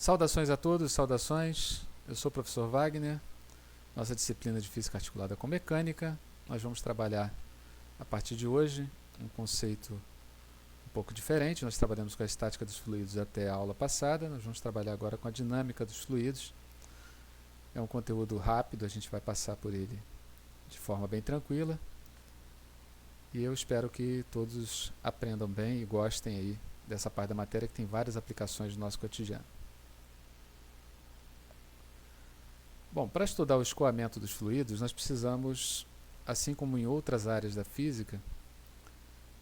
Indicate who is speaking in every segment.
Speaker 1: Saudações a todos, saudações. Eu sou o professor Wagner. Nossa disciplina de Física Articulada com Mecânica. Nós vamos trabalhar, a partir de hoje, um conceito um pouco diferente. Nós trabalhamos com a estática dos fluidos até a aula passada. Nós vamos trabalhar agora com a dinâmica dos fluidos. É um conteúdo rápido, a gente vai passar por ele de forma bem tranquila. E eu espero que todos aprendam bem e gostem aí dessa parte da matéria que tem várias aplicações no nosso cotidiano. Bom, para estudar o escoamento dos fluidos, nós precisamos, assim como em outras áreas da física,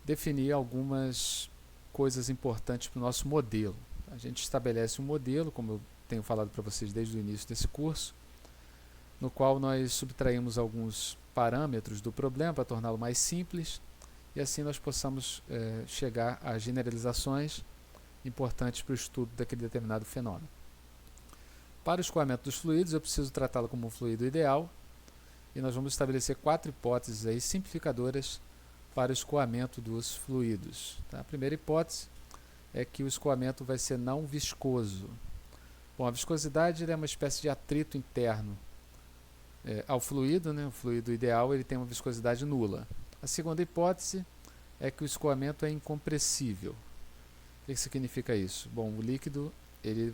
Speaker 1: definir algumas coisas importantes para o nosso modelo. A gente estabelece um modelo, como eu tenho falado para vocês desde o início desse curso, no qual nós subtraímos alguns parâmetros do problema para torná-lo mais simples e assim nós possamos chegar a generalizações importantes para o estudo daquele determinado fenômeno. Para o escoamento dos fluidos, eu preciso tratá-lo como um fluido ideal e nós vamos estabelecer 4 hipóteses aí simplificadoras para o escoamento dos fluidos. Tá? A primeira hipótese é que o escoamento vai ser não viscoso. Bom, a viscosidade é uma espécie de atrito interno ao fluido, né? O fluido ideal ele tem uma viscosidade nula. A segunda hipótese é que o escoamento é incompressível. O que significa isso? Bom, o líquido ele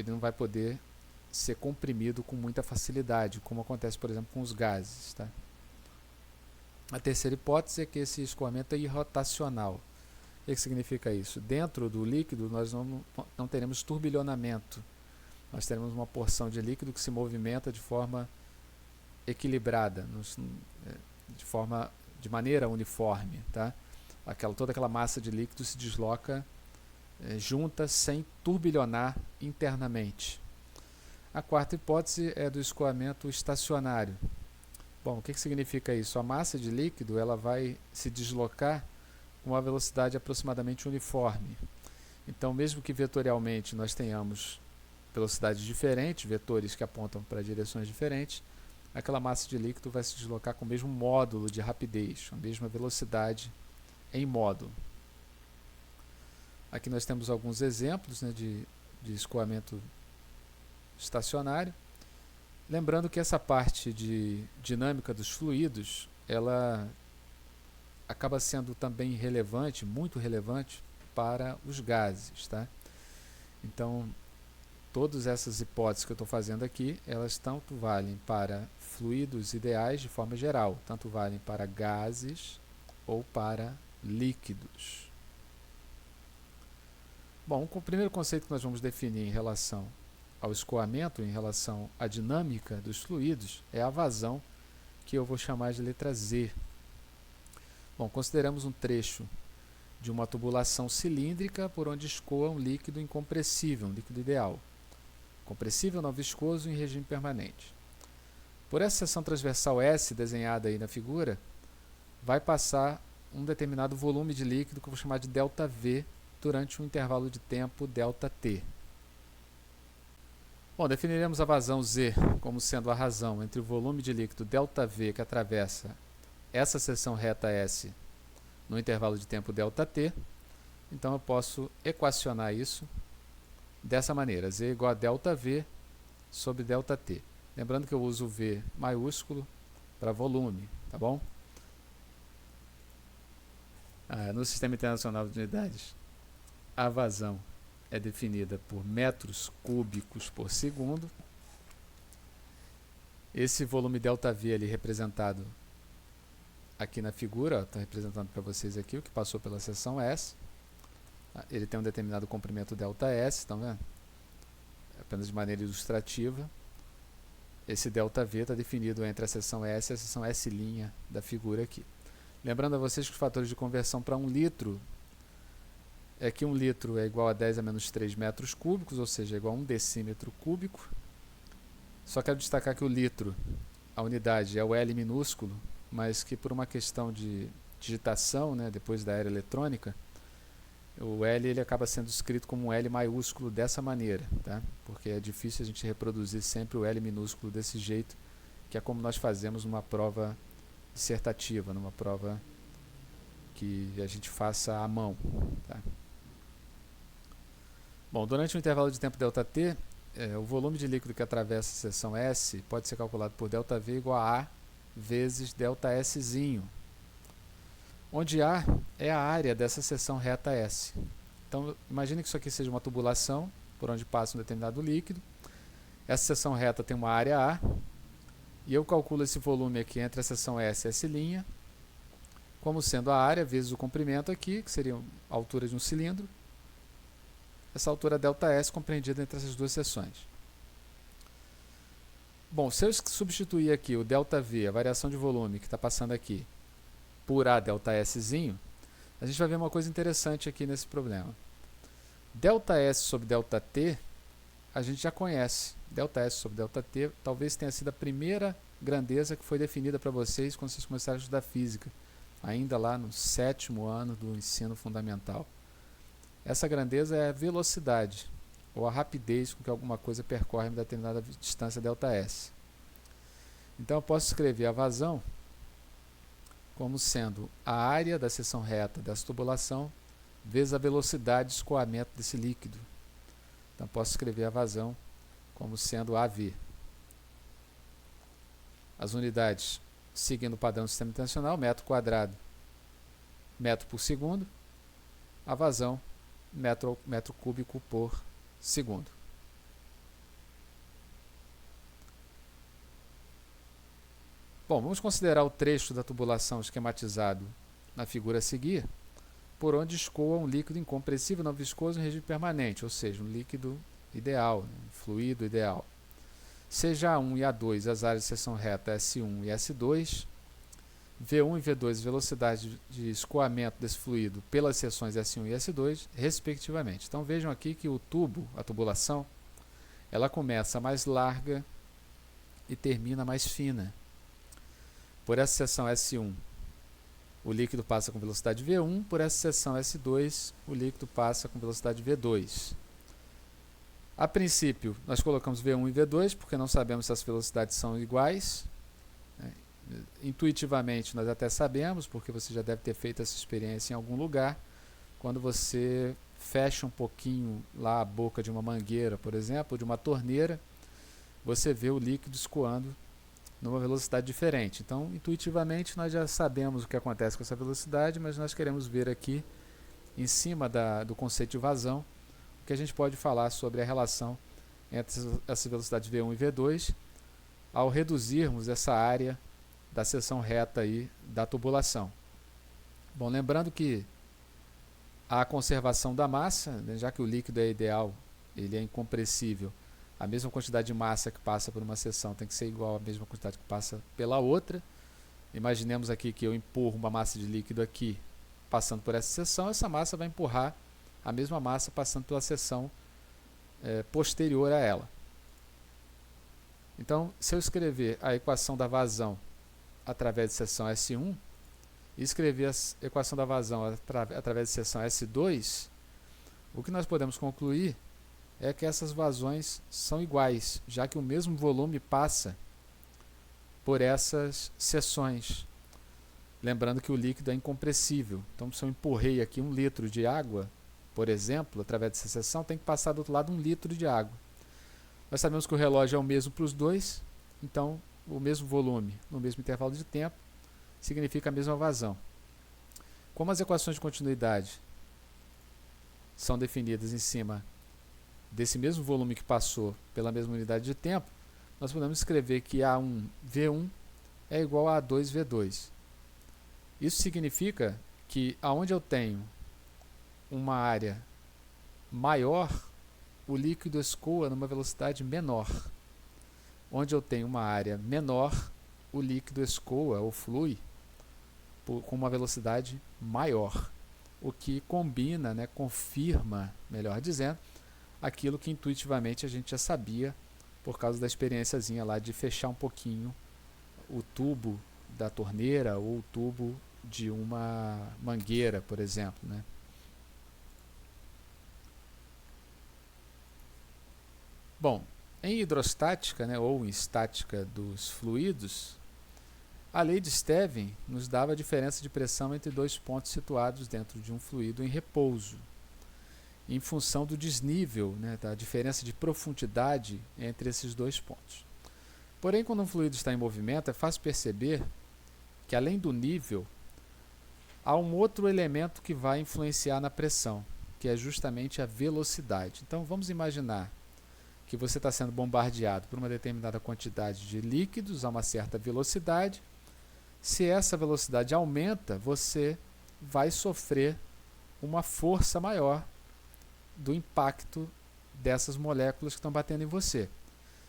Speaker 1: não vai poder ser comprimido com muita facilidade, como acontece, por exemplo, com os gases. Tá? A terceira hipótese é que esse escoamento é irrotacional. O que significa isso? Dentro do líquido nós não teremos turbilhonamento. Nós teremos uma porção de líquido que se movimenta de forma equilibrada, de maneira uniforme. Tá? Toda aquela massa de líquido se desloca junta sem turbilhonar internamente. A quarta hipótese é do escoamento estacionário. Bom, o que significa isso? A massa de líquido ela vai se deslocar com uma velocidade aproximadamente uniforme. Então, mesmo que vetorialmente nós tenhamos velocidades diferentes, vetores que apontam para direções diferentes, aquela massa de líquido vai se deslocar com o mesmo módulo de rapidez, a mesma velocidade em módulo. Aqui nós temos alguns exemplos, né, de escoamento estacionário. Lembrando que essa parte de dinâmica dos fluidos, ela acaba sendo também relevante, muito relevante para os gases. Tá? Então, todas essas hipóteses que eu estou fazendo aqui, elas tanto valem para fluidos ideais de forma geral, tanto valem para gases ou para líquidos. Bom, o primeiro conceito que nós vamos definir em relação ao escoamento, em relação à dinâmica dos fluidos, é a vazão, que eu vou chamar de letra Z. Bom, consideramos um trecho de uma tubulação cilíndrica por onde escoa um líquido incompressível, um líquido ideal. Compressível, não viscoso, em regime permanente. Por essa seção transversal S, desenhada aí na figura, vai passar um determinado volume de líquido que eu vou chamar de ΔV, durante um intervalo de tempo ΔT. Bom, definiremos a vazão Z como sendo a razão entre o volume de líquido ΔV que atravessa essa seção reta S no intervalo de tempo ΔT. Então eu posso equacionar isso dessa maneira, Z igual a ΔV sobre ΔT. Lembrando que eu uso o V maiúsculo para volume, tá bom? No Sistema Internacional de Unidades, a vazão é definida por metros cúbicos por segundo. Esse volume ΔV ali representado aqui na figura, estou representando para vocês aqui o que passou pela seção S. Ele tem um determinado comprimento ΔS, estão vendo? Apenas de maneira ilustrativa. Esse ΔV está definido entre a seção S e a seção S' da figura aqui. Lembrando a vocês que os fatores de conversão para 1 litro é que 1 litro é igual a 10 a menos 3 metros cúbicos, ou seja, é igual a 1 decímetro cúbico. Só quero destacar que o litro, a unidade, é o L minúsculo, mas que por uma questão de digitação, né, depois da era eletrônica, o L ele acaba sendo escrito como um L maiúsculo dessa maneira, tá? Porque é difícil a gente reproduzir sempre o L minúsculo desse jeito, que é como nós fazemos numa prova dissertativa, numa prova que a gente faça à mão. Tá? Bom, durante o intervalo de tempo ΔT, o volume de líquido que atravessa a seção S pode ser calculado por ΔV igual a A vezes ΔS, onde A é a área dessa seção reta S. Então, imagine que isso aqui seja uma tubulação por onde passa um determinado líquido. Essa seção reta tem uma área A, e eu calculo esse volume aqui entre a seção S e S' como sendo a área vezes o comprimento aqui, que seria a altura de um cilindro, essa altura ΔS compreendida entre essas duas seções. Bom, se eu substituir aqui o ΔV, a variação de volume que está passando aqui, por A ΔS, a gente vai ver uma coisa interessante aqui nesse problema. ΔS sobre ΔT, a gente já conhece. ΔS sobre ΔT talvez tenha sido a primeira grandeza que foi definida para vocês quando vocês começaram a estudar física, ainda lá no 7º ano do ensino fundamental. Essa grandeza é a velocidade, ou a rapidez com que alguma coisa percorre uma determinada distância ΔS. Então eu posso escrever a vazão como sendo a área da seção reta dessa tubulação vezes a velocidade de escoamento desse líquido. Então posso escrever a vazão como sendo AV. As unidades, seguindo o padrão do sistema internacional, metro quadrado, metro por segundo, a vazão, metro cúbico por segundo. Bom, vamos considerar o trecho da tubulação esquematizado na figura a seguir, por onde escoa um líquido incompressível não viscoso em regime permanente, ou seja, um líquido ideal, um fluido ideal. Seja A1 e A2 as áreas de seção reta S1 e S2, V1 e V2 velocidade de escoamento desse fluido pelas seções S1 e S2, respectivamente. Então vejam aqui que o tubo, a tubulação, ela começa mais larga e termina mais fina. Por essa seção S1, o líquido passa com velocidade V1, por essa seção S2, o líquido passa com velocidade V2. A princípio, nós colocamos V1 e V2, porque não sabemos se as velocidades são iguais. Intuitivamente, nós até sabemos, porque você já deve ter feito essa experiência em algum lugar, quando você fecha um pouquinho lá a boca de uma mangueira, por exemplo, de uma torneira, você vê o líquido escoando numa velocidade diferente. Então, intuitivamente, nós já sabemos o que acontece com essa velocidade, mas nós queremos ver aqui, em cima do conceito de vazão, o que a gente pode falar sobre a relação entre essa velocidade V1 e V2 ao reduzirmos essa área da seção reta aí da tubulação. Bom, lembrando que a conservação da massa, né, já que o líquido é ideal, ele é incompressível, a mesma quantidade de massa que passa por uma seção tem que ser igual à mesma quantidade que passa pela outra. Imaginemos aqui que eu empurro uma massa de líquido aqui, passando por essa seção, essa massa vai empurrar a mesma massa passando pela seção posterior a ela. Então, se eu escrever a equação da vazão através de seção S1 e escrever a equação da vazão através de seção S2, o que nós podemos concluir é que essas vazões são iguais, já que o mesmo volume passa por essas seções. Lembrando que o líquido é incompressível. Então, se eu empurrei aqui 1 litro de água, por exemplo, através dessa seção, tem que passar do outro lado 1 litro de água. Nós sabemos que o relógio é o mesmo para os dois, então o mesmo volume no mesmo intervalo de tempo significa a mesma vazão. Como as equações de continuidade são definidas em cima desse mesmo volume que passou pela mesma unidade de tempo, nós podemos escrever que A1V1 é igual a A2V2. Isso significa que aonde eu tenho uma área maior, o líquido escoa numa velocidade menor. Onde eu tenho uma área menor, o líquido escoa ou flui com uma velocidade maior. O que combina, né, confirma, melhor dizendo, aquilo que intuitivamente a gente já sabia por causa da experiênciazinha lá de fechar um pouquinho o tubo da torneira ou o tubo de uma mangueira, por exemplo, né? Bom, em hidrostática, né, ou em estática dos fluidos, a lei de Stevin nos dava a diferença de pressão entre dois pontos situados dentro de um fluido em repouso. em função do desnível, né, da diferença de profundidade entre esses dois pontos. Porém, quando um fluido está em movimento, é fácil perceber que, além do nível, há um outro elemento que vai influenciar na pressão, que é justamente a velocidade. Então, vamos imaginar que você está sendo bombardeado por uma determinada quantidade de líquidos a uma certa velocidade. Se essa velocidade aumenta, você vai sofrer uma força maior do impacto dessas moléculas que estão batendo em você.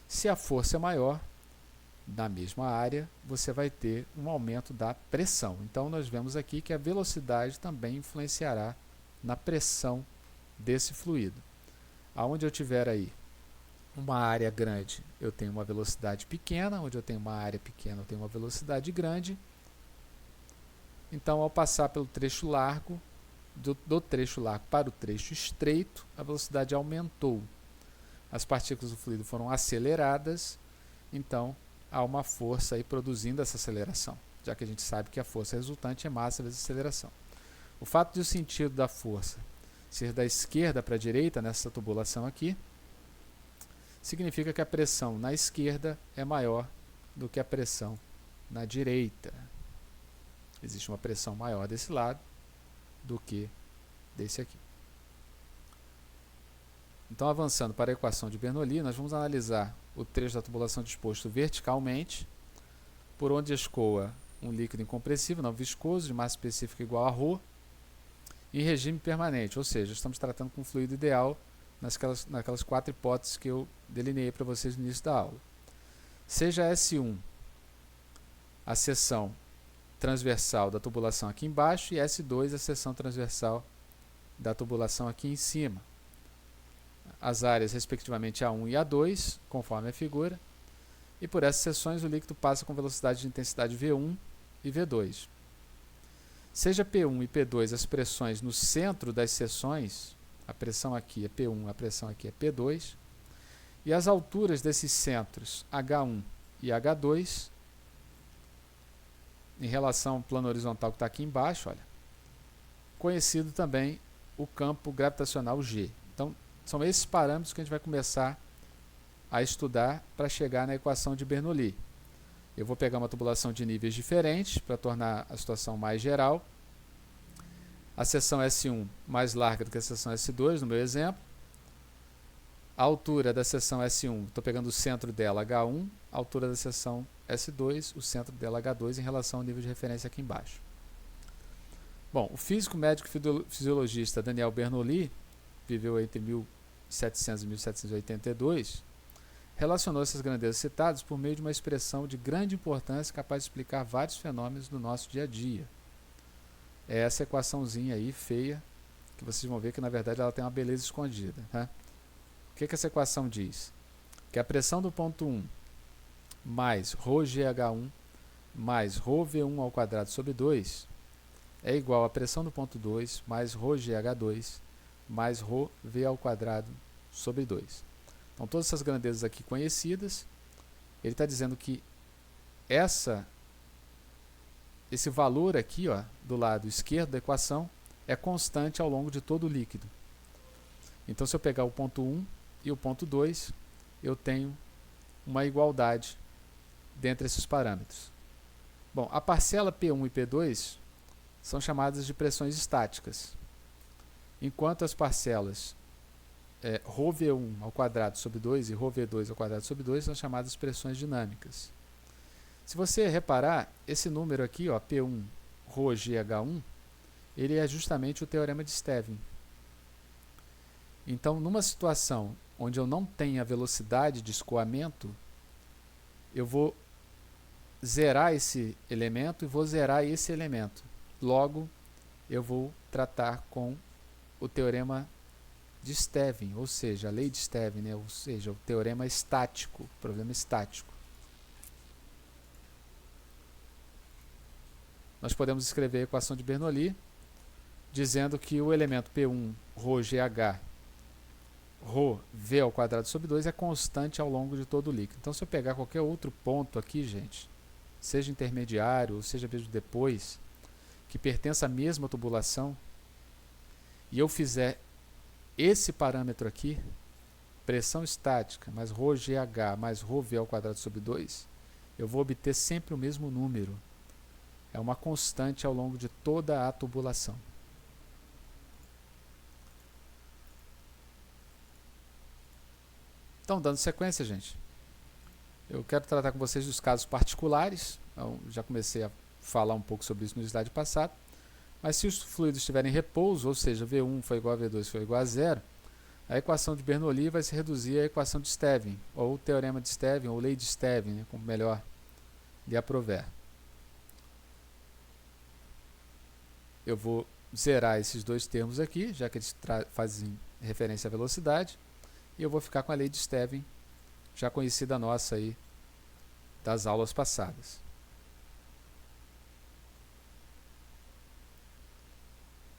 Speaker 1: Se a força é maior, na mesma área, você vai ter um aumento da pressão. Então, nós vemos aqui que a velocidade também influenciará na pressão desse fluido. Aonde eu tiver aí uma área grande, eu tenho uma velocidade pequena. Onde eu tenho uma área pequena, eu tenho uma velocidade grande. Então, ao passar pelo trecho largo, do trecho largo para o trecho estreito, a velocidade aumentou. As partículas do fluido foram aceleradas, então há uma força aí produzindo essa aceleração, já que a gente sabe que a força resultante é massa vezes aceleração. O fato de o sentido da força ser da esquerda para a direita, nessa tubulação aqui, significa que a pressão na esquerda é maior do que a pressão na direita. Existe uma pressão maior desse lado do que desse aqui. Então, avançando para a equação de Bernoulli, nós vamos analisar o trecho da tubulação disposto verticalmente, por onde escoa um líquido incompressível, não viscoso, de massa específica igual a ρ, em regime permanente, ou seja, estamos tratando com um fluido ideal naquelas 4 hipóteses que eu delineei para vocês no início da aula. Seja S1 a seção transversal da tubulação aqui embaixo e S2 a seção transversal da tubulação aqui em cima. As áreas respectivamente A1 e A2, conforme a figura, e por essas seções o líquido passa com velocidade de intensidade V1 e V2. Seja P1 e P2 as pressões no centro das seções, a pressão aqui é P1, a pressão aqui é P2, e as alturas desses centros H1 e H2, em relação ao plano horizontal que está aqui embaixo, olha, conhecido também o campo gravitacional G. Então, são esses parâmetros que a gente vai começar a estudar para chegar na equação de Bernoulli. Eu vou pegar uma tubulação de níveis diferentes para tornar a situação mais geral. A seção S1 mais larga do que a seção S2, no meu exemplo. A altura da seção S1, estou pegando o centro dela H1, a altura da seção S2, o centro dela H2 em relação ao nível de referência aqui embaixo. Bom, o físico médico fisiologista Daniel Bernoulli, viveu entre 1700 e 1782, relacionou essas grandezas citadas por meio de uma expressão de grande importância capaz de explicar vários fenômenos do nosso dia a dia. É essa equaçãozinha aí, feia, que vocês vão ver que na verdade ela tem uma beleza escondida. Tá? O que essa equação diz? Que a pressão do ponto 1 mais ρgh1 mais ρv1 ao quadrado sobre 2 é igual à pressão do ponto 2 mais ρgh2 mais ρv ao quadrado sobre 2. Então, todas essas grandezas aqui conhecidas, ele está dizendo que esse valor aqui, ó, do lado esquerdo da equação, é constante ao longo de todo o líquido. Então, se eu pegar o ponto 1 e o ponto 2, eu tenho uma igualdade dentre esses parâmetros. Bom, a parcela P1 e P2 são chamadas de pressões estáticas, enquanto as parcelas ρv1 ao quadrado sobre 2 e ρv2 ao quadrado sobre 2 são chamadas de pressões dinâmicas. Se você reparar, esse número aqui, ó, P1 ρgh1, ele é justamente o teorema de Stevin. Então, numa situação onde eu não tenho a velocidade de escoamento, eu vou zerar esse elemento e vou zerar esse elemento. Logo, eu vou tratar com o teorema de Stevin, ou seja, a lei de Stevin, né? Ou seja, o teorema estático, problema estático. Nós podemos escrever a equação de Bernoulli dizendo que o elemento P1 ρgh ρv ao quadrado sobre 2 é constante ao longo de todo o líquido. Então, se eu pegar qualquer outro ponto aqui, gente, seja intermediário ou seja mesmo depois, que pertença à mesma tubulação, e eu fizer esse parâmetro aqui, pressão estática mais ρgh mais ρv ao quadrado sobre 2, eu vou obter sempre o mesmo número. É uma constante ao longo de toda a tubulação. Então, dando sequência, gente, eu quero tratar com vocês dos casos particulares. Eu já comecei a falar um pouco sobre isso no slide passado. Mas se os fluidos estiverem em repouso, ou seja, V1 foi igual a V2 foi igual a zero, a equação de Bernoulli vai se reduzir à equação de Stevin, ou o teorema de Stevin, ou lei de Stevin, né, como melhor lhe aprover. Eu vou zerar esses dois termos aqui, já que eles fazem referência à velocidade, e eu vou ficar com a lei de Stevin, já conhecida nossa aí das aulas passadas.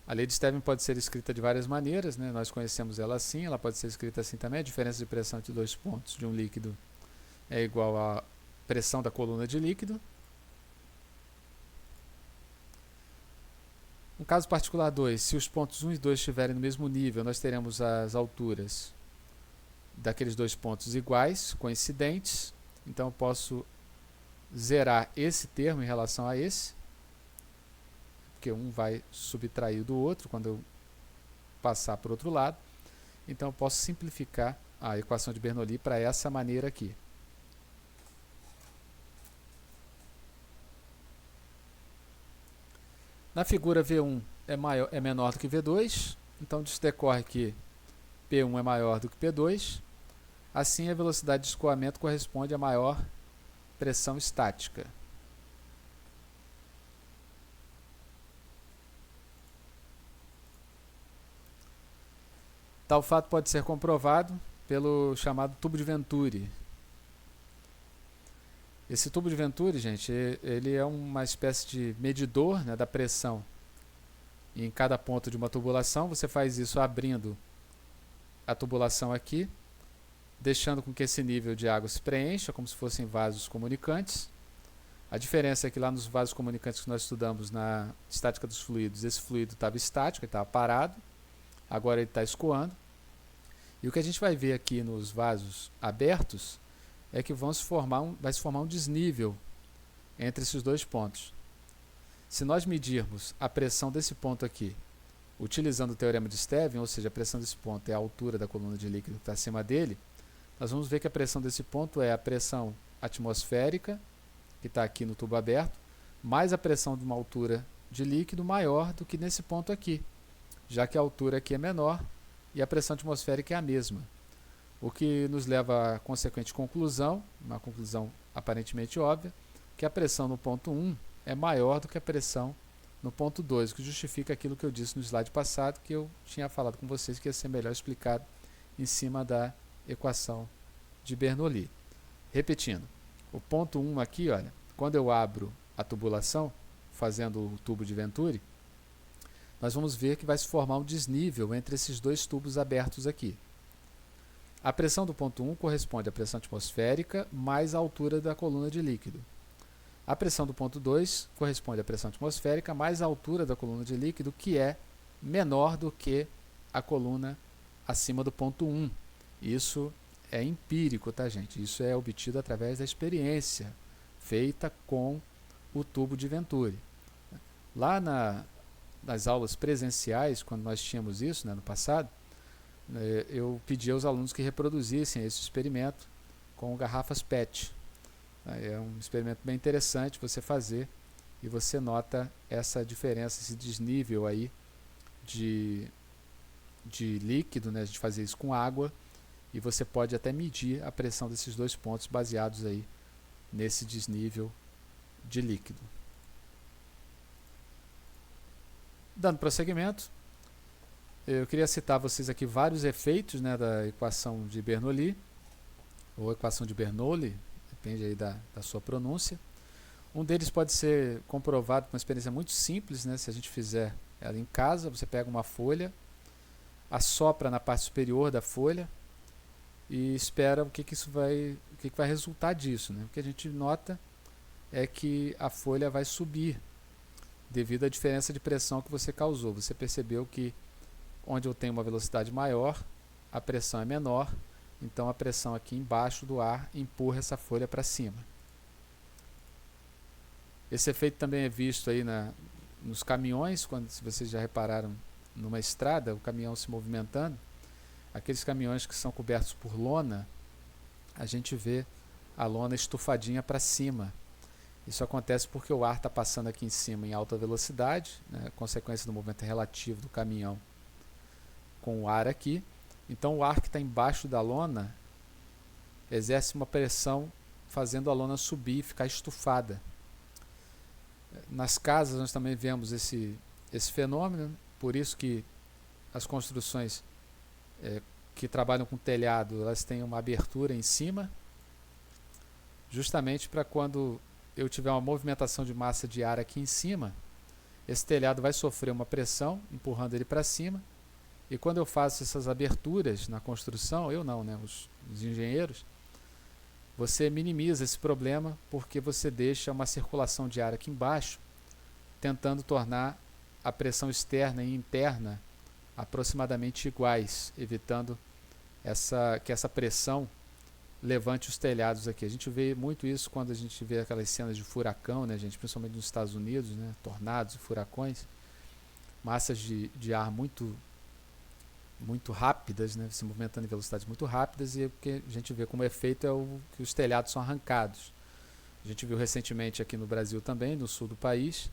Speaker 1: A lei de Stevin pode ser escrita de várias maneiras, né? Nós conhecemos ela assim, ela pode ser escrita assim também. A diferença de pressão entre dois pontos de um líquido é igual à pressão da coluna de líquido. No caso particular 2, se os pontos 1 e 2 estiverem no mesmo nível, nós teremos as alturas daqueles dois pontos iguais, coincidentes. Então eu posso zerar esse termo em relação a esse, porque um vai subtrair do outro quando eu passar para o outro lado. Então eu posso simplificar a equação de Bernoulli para essa maneira aqui. Na figura V1 é menor do que V2, então disso decorre que P1 é maior do que P2. Assim, a velocidade de escoamento corresponde à maior pressão estática. Tal fato pode ser comprovado pelo chamado tubo de Venturi. Esse tubo de Venturi, gente, ele é uma espécie de medidor, né, da pressão em cada ponto de uma tubulação. Você faz isso abrindo a tubulação aqui, deixando com que esse nível de água se preencha, como se fossem vasos comunicantes. A diferença é que lá nos vasos comunicantes que nós estudamos na estática dos fluidos, esse fluido estava estático, ele estava parado, agora ele está escoando. E o que a gente vai ver aqui nos vasos abertos é que vai se formar um desnível entre esses dois pontos. Se nós medirmos a pressão desse ponto aqui, utilizando o teorema de Stevin, ou seja, a pressão desse ponto é a altura da coluna de líquido que está acima dele, nós vamos ver que a pressão desse ponto é a pressão atmosférica, que está aqui no tubo aberto, mais a pressão de uma altura de líquido maior do que nesse ponto aqui, já que a altura aqui é menor e a pressão atmosférica é a mesma. O que nos leva à consequente conclusão, uma conclusão aparentemente óbvia, que a pressão no ponto 1 é maior do que a pressão no ponto 2, o que justifica aquilo que eu disse no slide passado, que eu tinha falado com vocês que ia ser melhor explicado em cima da equação de Bernoulli. Repetindo, o ponto 1 aqui, olha, quando eu abro a tubulação, fazendo o tubo de Venturi, nós vamos ver que vai se formar um desnível entre esses dois tubos abertos aqui. A pressão do ponto 1 corresponde à pressão atmosférica mais a altura da coluna de líquido. A pressão do ponto 2 corresponde à pressão atmosférica mais a altura da coluna de líquido, que é menor do que a coluna acima do ponto 1. Isso é empírico, tá, gente? Isso é obtido através da experiência feita com o tubo de Venturi. Lá nas aulas presenciais, quando nós tínhamos isso, né, no passado, eu pedi aos alunos que reproduzissem esse experimento com garrafas PET. É um experimento bem interessante você fazer e você nota essa diferença, esse desnível aí de líquido, né, de fazer isso com água, e você pode até medir a pressão desses dois pontos baseados aí nesse desnível de líquido. Dando prosseguimento, eu queria citar a vocês aqui vários efeitos, né, da equação de Bernoulli, ou equação de Bernoulli, depende aí da sua pronúncia. Um deles pode ser comprovado com uma experiência muito simples, né, se a gente fizer ela em casa. Você pega uma folha, assopra na parte superior da folha e espera o que vai resultar disso, né? O que a gente nota é que a folha vai subir devido à diferença de pressão que você causou. Você percebeu que onde eu tenho uma velocidade maior, a pressão é menor, então a pressão aqui embaixo do ar empurra essa folha para cima. Esse efeito também é visto aí nos caminhões, quando, se vocês já repararam numa estrada, o caminhão se movimentando, aqueles caminhões que são cobertos por lona, a gente vê a lona estufadinha para cima. Isso acontece porque o ar está passando aqui em cima em alta velocidade, né, consequência do movimento relativo do caminhão com o ar aqui. Então o ar que está embaixo da lona exerce uma pressão fazendo a lona subir e ficar estufada. Nas casas nós também vemos esse fenômeno, por isso que as construções que trabalham com telhado, elas têm uma abertura em cima, justamente para quando eu tiver uma movimentação de massa de ar aqui em cima, esse telhado vai sofrer uma pressão, empurrando ele para cima, e quando eu faço essas aberturas na construção, eu não, né, os engenheiros, você minimiza esse problema porque você deixa uma circulação de ar aqui embaixo, tentando tornar a pressão externa e interna aproximadamente iguais, evitando que essa pressão levante os telhados aqui. A gente vê muito isso quando a gente vê aquelas cenas de furacão, né, gente? Principalmente nos Estados Unidos, né? Tornados e furacões, massas de ar muito rápidas, né? Se movimentando em velocidades muito rápidas, e o que a gente vê como efeito é que os telhados são arrancados. A gente viu recentemente aqui no Brasil também, no sul do país,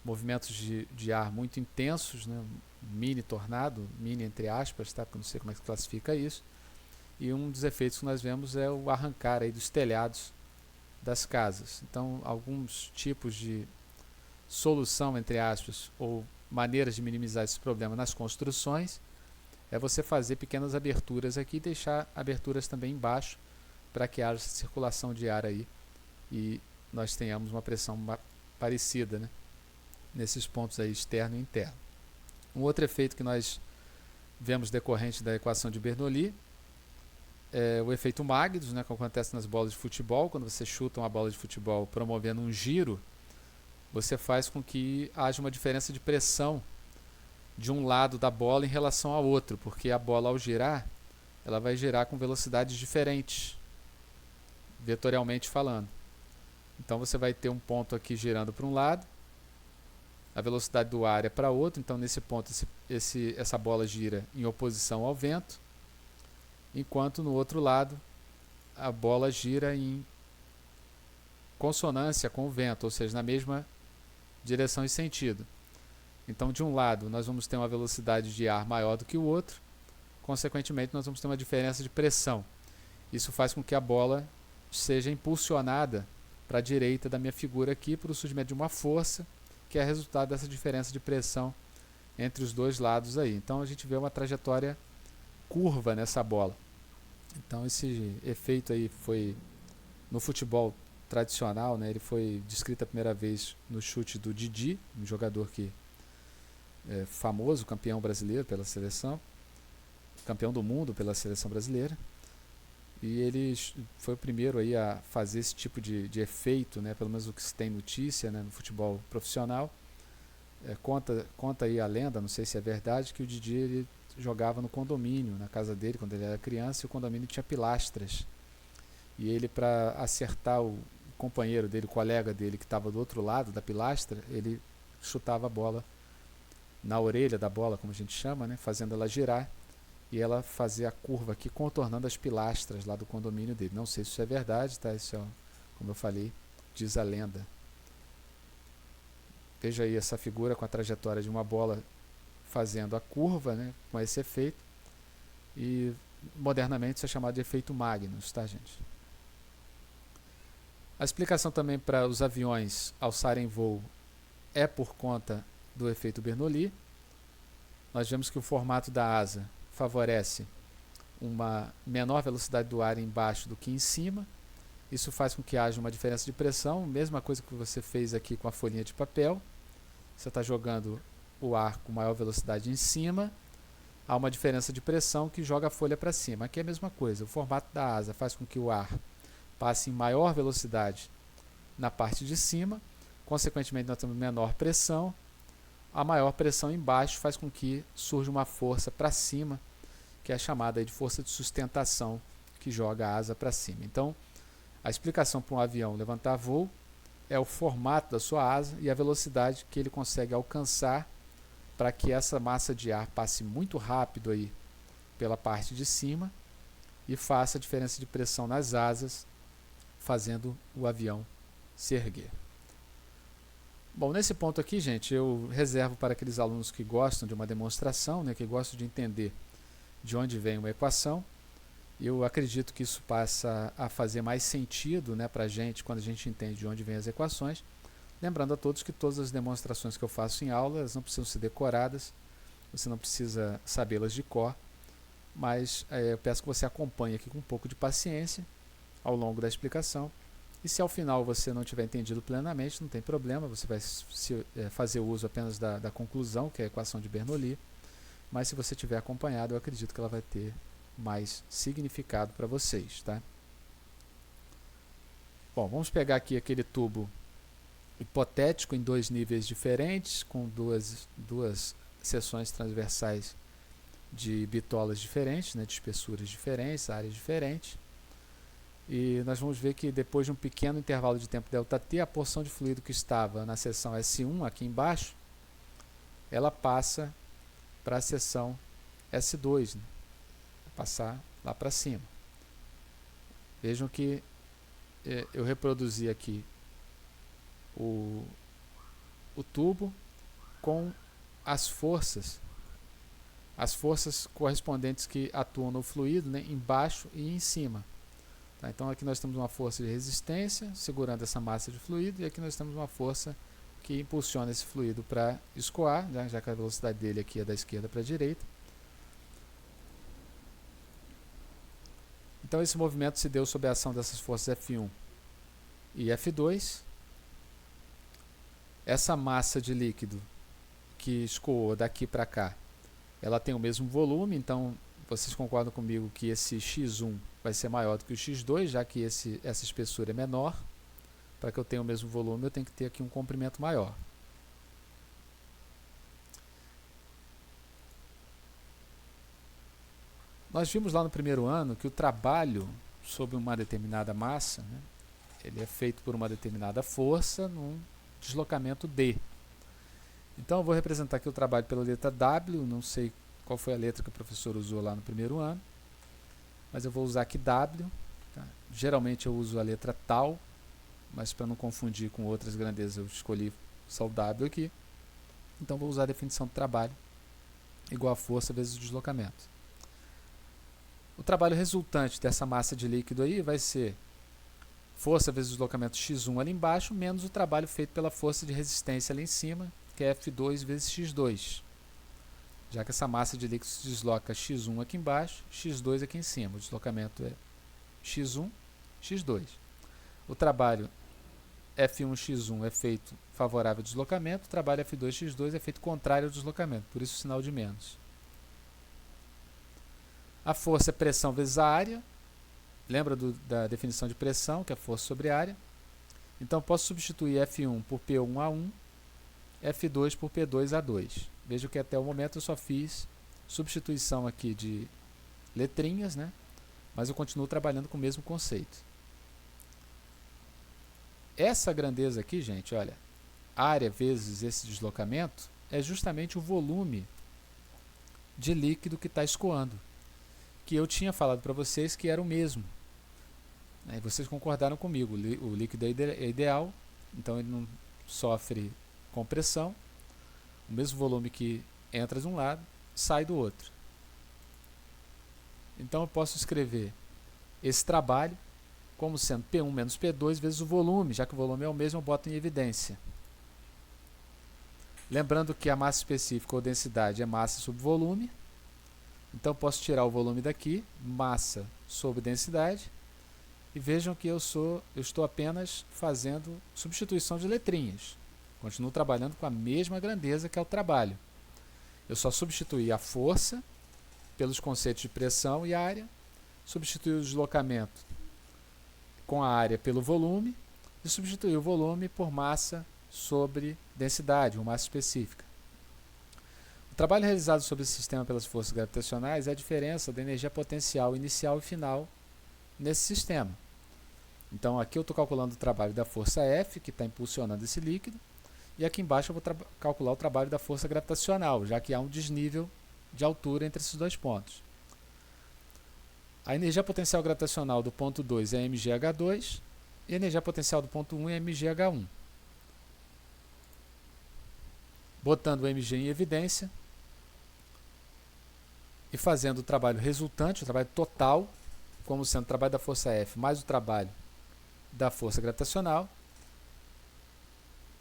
Speaker 1: movimentos de ar muito intensos, né? Mini tornado, mini entre aspas, tá? Porque eu não sei como é que se classifica isso. E um dos efeitos que nós vemos é o arrancar aí dos telhados das casas. Então, alguns tipos de solução, entre aspas, ou maneiras de minimizar esse problema nas construções, é você fazer pequenas aberturas aqui e deixar aberturas também embaixo para que haja circulação de ar aí e nós tenhamos uma pressão parecida, né, nesses pontos aí externo e interno. Um outro efeito que nós vemos decorrente da equação de Bernoulli é o efeito Magnus, né, que acontece nas bolas de futebol. Quando você chuta uma bola de futebol promovendo um giro, você faz com que haja uma diferença de pressão de um lado da bola em relação ao outro, porque a bola, ao girar, ela vai girar com velocidades diferentes, vetorialmente falando. Então você vai ter um ponto aqui girando para um lado, a velocidade do ar é para outro, então nesse ponto essa bola gira em oposição ao vento, enquanto no outro lado a bola gira em consonância com o vento, ou seja, na mesma direção e sentido. Então, de um lado, nós vamos ter uma velocidade de ar maior do que o outro, consequentemente, nós vamos ter uma diferença de pressão. Isso faz com que a bola seja impulsionada para a direita da minha figura aqui, por o surgimento de uma força, que é resultado dessa diferença de pressão entre os dois lados aí. Então, a gente vê uma trajetória curva nessa bola. Então, esse efeito aí foi, no futebol tradicional, né, ele foi descrito a primeira vez no chute do Didi, um jogador que famoso, campeão brasileiro pela seleção, campeão do mundo pela seleção brasileira, e ele foi o primeiro aí a fazer esse tipo de efeito, né, pelo menos o que se tem notícia, né, no futebol profissional. Conta aí a lenda, não sei se é verdade, que o Didi ele jogava no condomínio, na casa dele, quando ele era criança, e o condomínio tinha pilastras, e ele, para acertar o companheiro dele, o colega dele que estava do outro lado da pilastra, ele chutava a bola na orelha da bola, como a gente chama, né, fazendo ela girar, e ela fazia a curva aqui, contornando as pilastras lá do condomínio dele. Não sei se isso é verdade, tá? Isso é, como eu falei, diz a lenda. Veja aí essa figura com a trajetória de uma bola fazendo a curva, né, com esse efeito, e modernamente isso é chamado de efeito Magnus, tá, gente? A explicação também para os aviões alçarem voo é por conta do efeito Bernoulli. Nós vemos que o formato da asa favorece uma menor velocidade do ar embaixo do que em cima. Isso faz com que haja uma diferença de pressão, mesma coisa que você fez aqui com a folhinha de papel. Você está jogando o ar com maior velocidade em cima, há uma diferença de pressão que joga a folha para cima. Aqui é a mesma coisa, o formato da asa faz com que o ar passe em maior velocidade na parte de cima, consequentemente nós temos menor pressão, a maior pressão embaixo faz com que surja uma força para cima, que é chamada de força de sustentação, que joga a asa para cima. Então, a explicação para um avião levantar voo é o formato da sua asa e a velocidade que ele consegue alcançar para que essa massa de ar passe muito rápido aí pela parte de cima e faça a diferença de pressão nas asas, fazendo o avião se erguer. Bom, nesse ponto aqui, gente, eu reservo para aqueles alunos que gostam de uma demonstração, né, que gostam de entender de onde vem uma equação. Eu acredito que isso passa a fazer mais sentido, né, para a gente quando a gente entende de onde vêm as equações. Lembrando a todos que todas as demonstrações que eu faço em aula, elas não precisam ser decoradas, você não precisa sabê-las de cor, mas eu peço que você acompanhe aqui com um pouco de paciência ao longo da explicação. E se ao final você não tiver entendido plenamente, não tem problema, você vai fazer uso apenas da conclusão, que é a equação de Bernoulli, mas se você tiver acompanhado, eu acredito que ela vai ter mais significado para vocês, tá? Bom, vamos pegar aqui aquele tubo hipotético em 2 níveis diferentes, com duas seções transversais de bitolas diferentes, né, de espessuras diferentes, áreas diferentes. E nós vamos ver que depois de um pequeno intervalo de tempo ΔT, a porção de fluido que estava na seção S1, aqui embaixo, ela passa para a seção S2, né? Passar lá para cima. Vejam que eu reproduzi aqui o tubo com as forças correspondentes que atuam no fluido, né, embaixo e em cima. Tá? Então aqui nós temos uma força de resistência segurando essa massa de fluido, e aqui nós temos uma força que impulsiona esse fluido para escoar, já que a velocidade dele aqui é da esquerda para a direita. Então esse movimento se deu sob a ação dessas forças F1 e F2. Essa massa de líquido que escoou daqui para cá, ela tem o mesmo volume, então vocês concordam comigo que esse X1 vai ser maior do que o X2, já que essa espessura é menor. Para que eu tenha o mesmo volume, eu tenho que ter aqui um comprimento maior. Nós vimos lá no primeiro ano que o trabalho sobre uma determinada massa, né, ele é feito por uma determinada força num deslocamento D. Então eu vou representar aqui o trabalho pela letra W, não sei qual foi a letra que o professor usou lá no primeiro ano, mas eu vou usar aqui W. Tá? Geralmente eu uso a letra tal, mas para não confundir com outras grandezas eu escolhi só o W aqui. Então vou usar a definição do trabalho igual a força vezes o deslocamento. O trabalho resultante dessa massa de líquido aí vai ser força vezes o deslocamento x1 ali embaixo, menos o trabalho feito pela força de resistência ali em cima, que é F2 vezes x2. Já que essa massa de líquido se desloca x1 aqui embaixo, x2 aqui em cima. O deslocamento é x1, x2. O trabalho F1x1 é feito favorável ao deslocamento, o trabalho F2x2 é feito contrário ao deslocamento, por isso o sinal de menos. A força é pressão vezes a área. Lembra da definição de pressão, que é força sobre área. Então, posso substituir F1 por P1A1, F2 por P2A2. Veja que até o momento eu só fiz substituição aqui de letrinhas, né? Mas eu continuo trabalhando com o mesmo conceito. Essa grandeza aqui, gente, olha, área vezes esse deslocamento é justamente o volume de líquido que está escoando, que eu tinha falado para vocês que era o mesmo. E vocês concordaram comigo, o líquido é ideal, então ele não sofre compressão, o mesmo volume que entra de um lado, sai do outro. Então eu posso escrever esse trabalho como sendo P1 menos P2 vezes o volume, já que o volume é o mesmo, eu boto em evidência. Lembrando que a massa específica ou densidade é massa sobre volume, então posso tirar o volume daqui, massa sobre densidade, e vejam que eu estou apenas fazendo substituição de letrinhas. Continuo trabalhando com a mesma grandeza que é o trabalho. Eu só substituí a força pelos conceitos de pressão e área, substituí o deslocamento com a área pelo volume e substituí o volume por massa sobre densidade, uma massa específica. trabalho realizado sobre esse sistema pelas forças gravitacionais é a diferença da energia potencial inicial e final nesse sistema. Então aqui eu estou calculando o trabalho da força F, que está impulsionando esse líquido, e aqui embaixo eu vou calcular o trabalho da força gravitacional, já que há um desnível de altura entre esses dois pontos. A energia potencial gravitacional do ponto 2 é mgh2 e a energia potencial do ponto 1 é mgh1. Botando o mg em evidência e fazendo o trabalho resultante, o trabalho total, como sendo o trabalho da força F mais o trabalho da força gravitacional,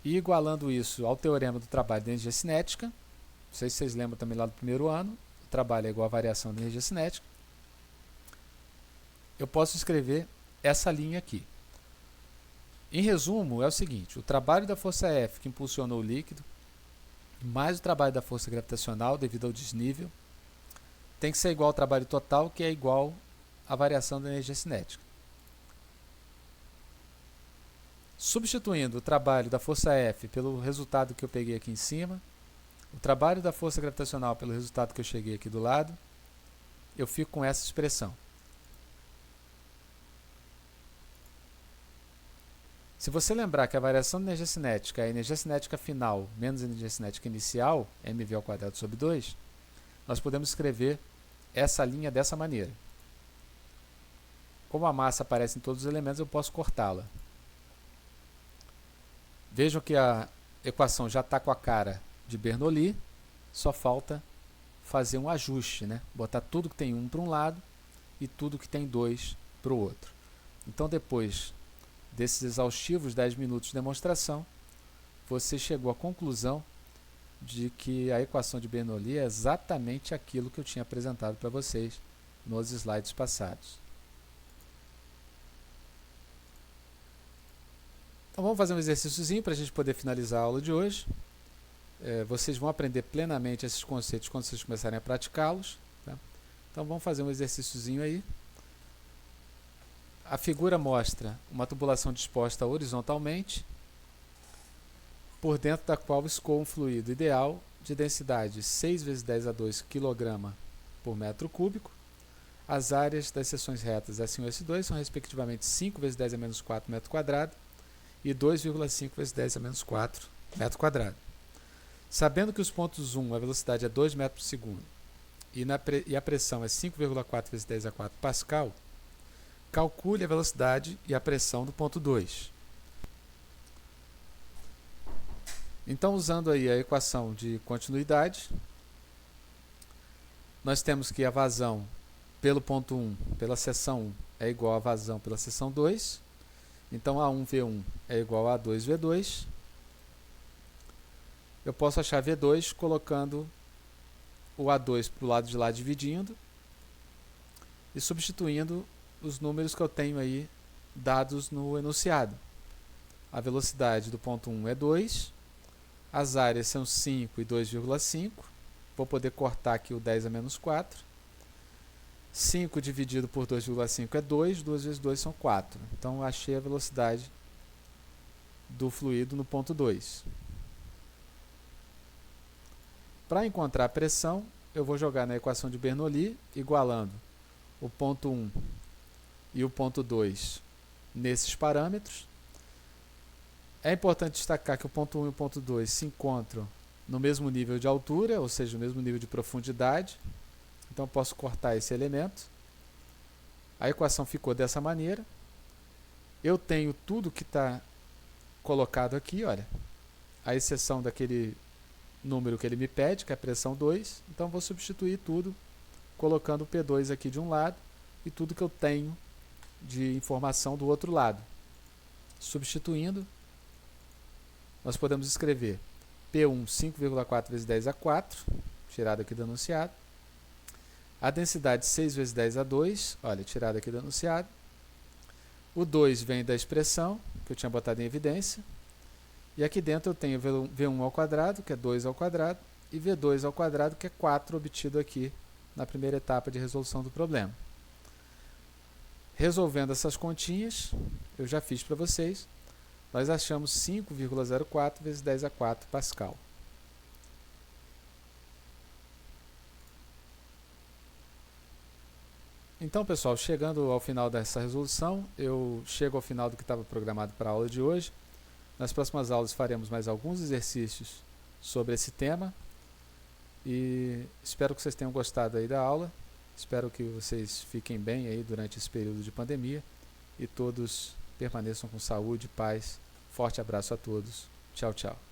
Speaker 1: e igualando isso ao teorema do trabalho da energia cinética. Não sei se vocês lembram também lá do primeiro ano, o trabalho é igual à variação da energia cinética. Eu posso escrever essa linha aqui. Em resumo, é o seguinte: o trabalho da força F que impulsionou o líquido, mais o trabalho da força gravitacional devido ao desnível, tem que ser igual ao trabalho total, que é igual à variação da energia cinética. Substituindo o trabalho da força F pelo resultado que eu peguei aqui em cima, o trabalho da força gravitacional pelo resultado que eu cheguei aqui do lado, eu fico com essa expressão. Se você lembrar que a variação da energia cinética é a energia cinética final menos a energia cinética inicial, mv² sobre 2, nós podemos escrever essa linha dessa maneira. Como a massa aparece em todos os elementos, eu posso cortá-la. Vejam que a equação já está com a cara de Bernoulli, só falta fazer um ajuste, né? Botar tudo que tem 1 para um lado e tudo que tem 2 para o outro. Então, depois desses exaustivos 10 minutos de demonstração, você chegou à conclusão de que a equação de Bernoulli é exatamente aquilo que eu tinha apresentado para vocês nos slides passados. Então vamos fazer um exercíciozinho para a gente poder finalizar a aula de hoje. Vocês vão aprender plenamente esses conceitos quando vocês começarem a praticá-los, tá? Então vamos fazer um exercíciozinho aí. A figura mostra uma tubulação disposta horizontalmente, por dentro da qual escoa um fluido ideal de densidade 6 × 10⁻² kg por metro cúbico. As áreas das seções retas S1 e S2 são respectivamente 5 × 10⁻⁴ metro quadrado e 2,5 × 10⁻⁴ metro quadrado. Sabendo que os pontos 1, a velocidade é 2 metros por segundo e a pressão é 5,4 × 10⁴ Pascal, calcule a velocidade e a pressão do ponto 2. Então, usando aí a equação de continuidade, nós temos que a vazão pelo ponto 1, pela seção 1, é igual à vazão pela seção 2. Então, A1V1 é igual a A2V2. Eu posso achar V2 colocando o A2 para o lado de lá dividindo e substituindo os números que eu tenho aí dados no enunciado. A velocidade do ponto 1 é 2, as áreas são 5 e 2,5, vou poder cortar aqui o 10⁻⁴. 5 dividido por 2,5 é 2, 2 vezes 2 são 4. Então eu achei a velocidade do fluido no ponto 2. Para encontrar a pressão, eu vou jogar na equação de Bernoulli, igualando o ponto 1 e o ponto 2 nesses parâmetros. É importante destacar que o ponto 1 e o ponto 2 se encontram no mesmo nível de altura, ou seja, no mesmo nível de profundidade. Então eu posso cortar esse elemento. A equação ficou dessa maneira. Eu tenho tudo que está colocado aqui, olha, à exceção daquele número que ele me pede, que é a pressão 2. Então vou substituir tudo, colocando o P2 aqui de um lado e tudo que eu tenho de informação do outro lado. Substituindo, nós podemos escrever P1 5,4 × 10⁴, tirado aqui do enunciado. A densidade 6 × 10⁻², olha, tirado aqui do enunciado. O 2 vem da expressão, que eu tinha botado em evidência. E aqui dentro eu tenho V1 ao quadrado, que é 2 ao quadrado, e V2 ao quadrado, que é 4, obtido aqui na primeira etapa de resolução do problema. Resolvendo essas continhas, eu já fiz para vocês, nós achamos 5,04 × 10⁴ Pascal. Então, pessoal, chegando ao final dessa resolução, eu chego ao final do que estava programado para a aula de hoje. Nas próximas aulas faremos mais alguns exercícios sobre esse tema e espero que vocês tenham gostado aí da aula. Espero que vocês fiquem bem aí durante esse período de pandemia e todos permaneçam com saúde e paz. Forte abraço a todos. Tchau, tchau.